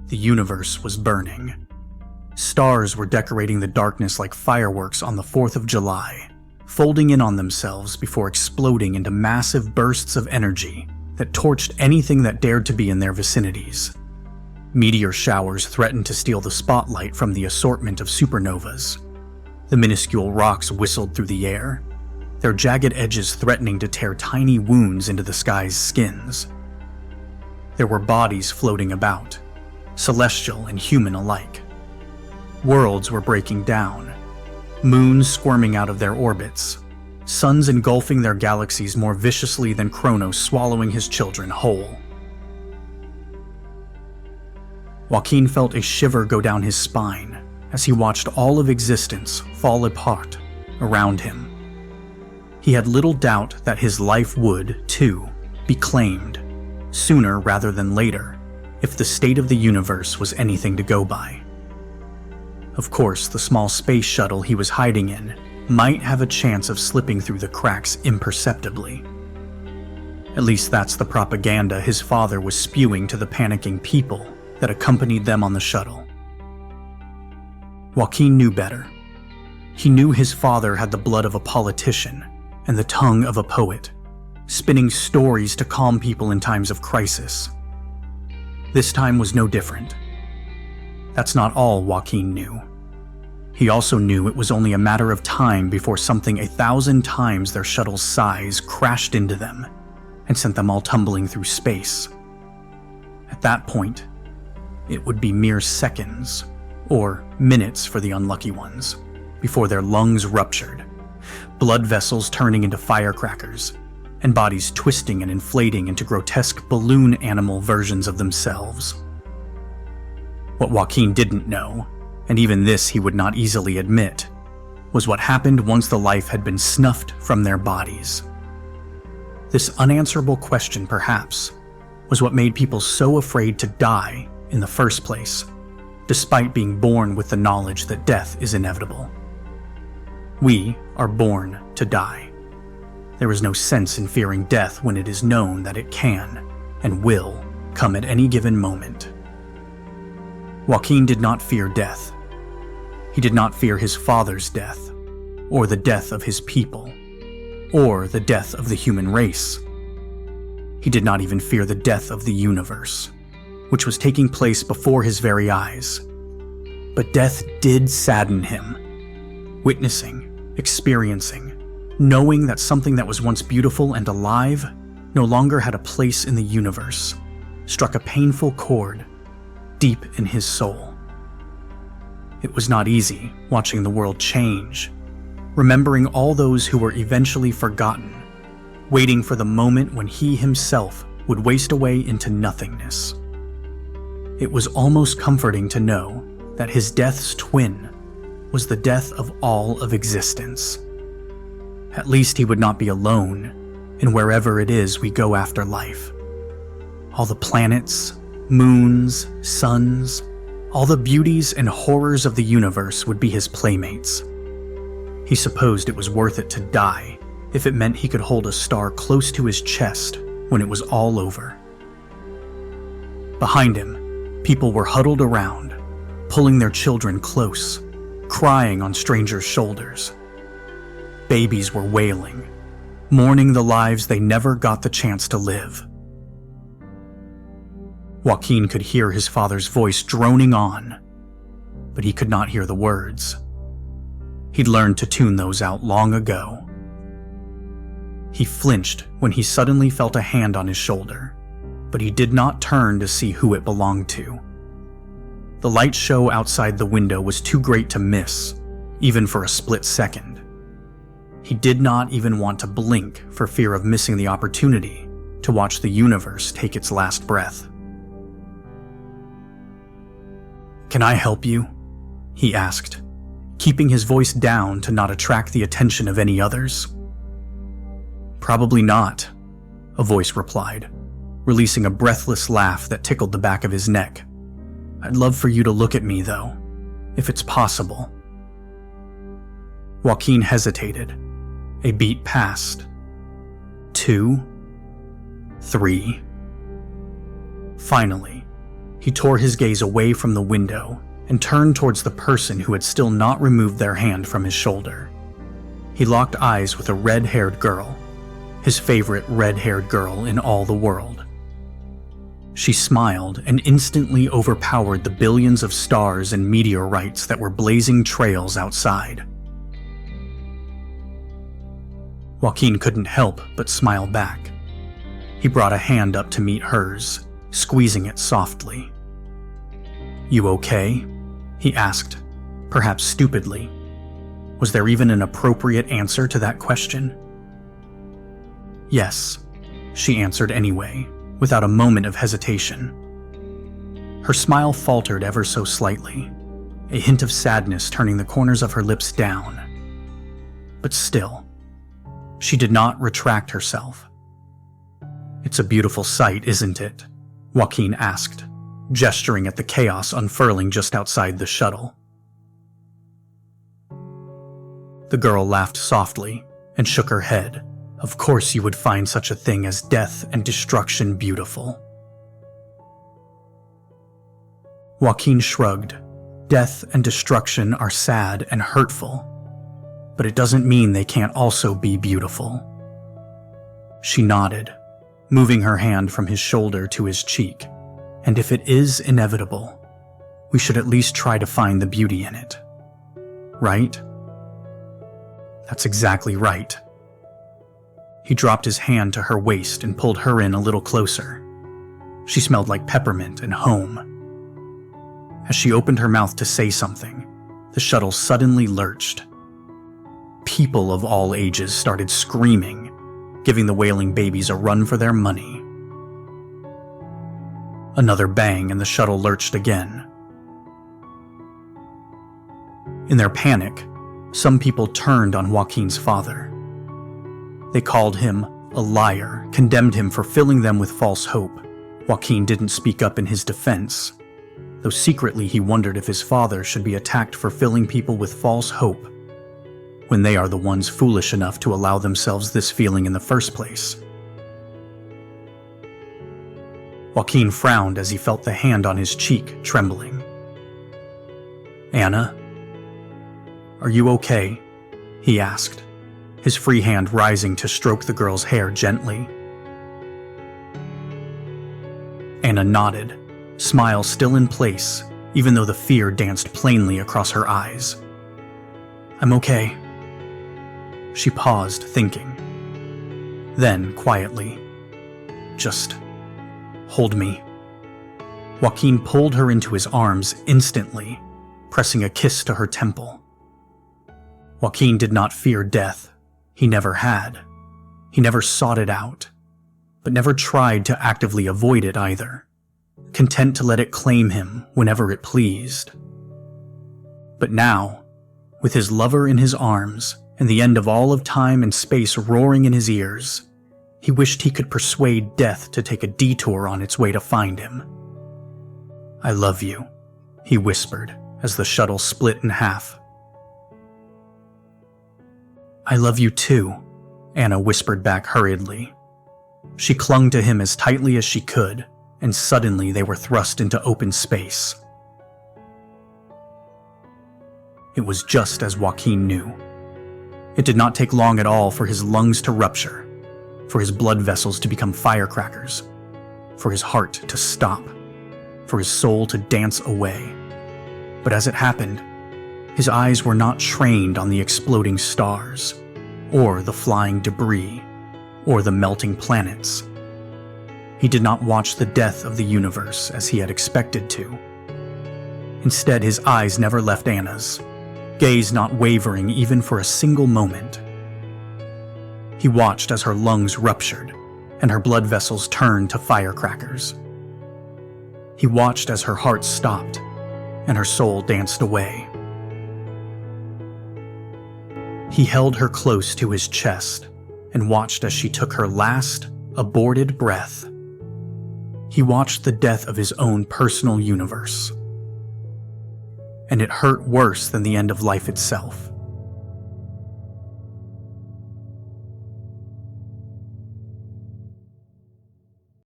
The universe was burning. Stars were decorating the darkness like fireworks on the 4th of July, folding in on themselves before exploding into massive bursts of energy that torched anything that dared to be in their vicinities. Meteor showers threatened to steal the spotlight from the assortment of supernovas. The minuscule rocks whistled through the air, their jagged edges threatening to tear tiny wounds into the sky's skins. There were bodies floating about, celestial and human alike. Worlds were breaking down, moons squirming out of their orbits, suns engulfing their galaxies more viciously than Kronos swallowing his children whole. Joaquin felt a shiver go down his spine as he watched all of existence fall apart around him. He had little doubt that his life would, too, be claimed, sooner rather than later, if the state of the universe was anything to go by. Of course, the small space shuttle he was hiding in might have a chance of slipping through the cracks imperceptibly. At least that's the propaganda his father was spewing to the panicking people that accompanied them on the shuttle. Joaquin knew better. He knew his father had the blood of a politician and the tongue of a poet, spinning stories to calm people in times of crisis. This time was no different. That's not all Joaquin knew. He also knew it was only a matter of time before something 1,000 times their shuttle's size crashed into them and sent them all tumbling through space. At that point, it would be mere seconds, or minutes for the unlucky ones, before their lungs ruptured, blood vessels turning into firecrackers, and bodies twisting and inflating into grotesque balloon animal versions of themselves. What Joaquin didn't know, and even this he would not easily admit, was what happened once the life had been snuffed from their bodies. This unanswerable question, perhaps, was what made people so afraid to die in the first place, despite being born with the knowledge that death is inevitable. We are born to die. There is no sense in fearing death when it is known that it can and will come at any given moment. Joaquin did not fear death. He did not fear his father's death, or the death of his people, or the death of the human race. He did not even fear the death of the universe, which was taking place before his very eyes. But death did sadden him. Witnessing, experiencing, knowing that something that was once beautiful and alive no longer had a place in the universe, struck a painful chord deep in his soul. It was not easy watching the world change, remembering all those who were eventually forgotten, waiting for the moment when he himself would waste away into nothingness. It was almost comforting to know that his death's twin was the death of all of existence. At least he would not be alone in wherever it is we go after life. All the planets, moons, suns, all the beauties and horrors of the universe would be his playmates. He supposed it was worth it to die if it meant he could hold a star close to his chest when it was all over. Behind him, people were huddled around, pulling their children close, crying on strangers' shoulders. Babies were wailing, mourning the lives they never got the chance to live. Joaquin could hear his father's voice droning on, but he could not hear the words. He'd learned to tune those out long ago. He flinched when he suddenly felt a hand on his shoulder, but he did not turn to see who it belonged to. The light show outside the window was too great to miss, even for a split second. He did not even want to blink for fear of missing the opportunity to watch the universe take its last breath. "Can I help you?" he asked, keeping his voice down to not attract the attention of any others. "Probably not," a voice replied, releasing a breathless laugh that tickled the back of his neck. "I'd love for you to look at me, though, if it's possible." Joaquin hesitated. A beat passed. 2, 3. Finally, He tore his gaze away from the window and turned towards the person who had still not removed their hand from his shoulder. He locked eyes with a red-haired girl, his favorite red-haired girl in all the world. She smiled and instantly overpowered the billions of stars and meteorites that were blazing trails outside. Joaquin couldn't help but smile back. He brought a hand up to meet hers, squeezing it softly. "You okay?" he asked, perhaps stupidly. Was there even an appropriate answer to that question? "Yes," she answered anyway, without a moment of hesitation. Her smile faltered ever so slightly, a hint of sadness turning the corners of her lips down. But still, she did not retract herself. "It's a beautiful sight, isn't it?" Joaquin asked, gesturing at the chaos unfurling just outside the shuttle. The girl laughed softly and shook her head. "Of course you would find such a thing as death and destruction beautiful." Joaquin shrugged. Death and destruction are sad and hurtful, but it doesn't mean they can't also be beautiful. She nodded, moving her hand from his shoulder to his cheek. "And if it is inevitable, we should at least try to find the beauty in it. Right?" "That's exactly right." He dropped his hand to her waist and pulled her in a little closer. She smelled like peppermint and home. As she opened her mouth to say something, the shuttle suddenly lurched. People of all ages started screaming, giving the wailing babies a run for their money. Another bang and the shuttle lurched again. In their panic, some people turned on Joaquin's father. They called him a liar, condemned him for filling them with false hope. Joaquin didn't speak up in his defense, though secretly he wondered if his father should be attacked for filling people with false hope when they are the ones foolish enough to allow themselves this feeling in the first place. Joaquin frowned as he felt the hand on his cheek trembling. "Anna, are you okay?" he asked, his free hand rising to stroke the girl's hair gently. Anna nodded, smile still in place, even though the fear danced plainly across her eyes. "I'm okay." She paused, thinking. Then, quietly, "Just hold me." Joaquin pulled her into his arms instantly, pressing a kiss to her temple. Joaquin did not fear death. He never had. He never sought it out, but never tried to actively avoid it either, content to let it claim him whenever it pleased. But now, with his lover in his arms and the end of all of time and space roaring in his ears, he wished he could persuade death to take a detour on its way to find him. "I love you," he whispered as the shuttle split in half. "I love you too," Anna whispered back hurriedly. She clung to him as tightly as she could, and suddenly they were thrust into open space. It was just as Joaquin knew. It did not take long at all for his lungs to rupture, for his blood vessels to become firecrackers, for his heart to stop, for his soul to dance away. But as it happened, his eyes were not trained on the exploding stars, or the flying debris, or the melting planets. He did not watch the death of the universe as he had expected to. Instead, his eyes never left Anna's, gaze not wavering even for a single moment. He watched as her lungs ruptured and her blood vessels turned to firecrackers. He watched as her heart stopped and her soul danced away. He held her close to his chest and watched as she took her last, aborted breath. He watched the death of his own personal universe. And it hurt worse than the end of life itself.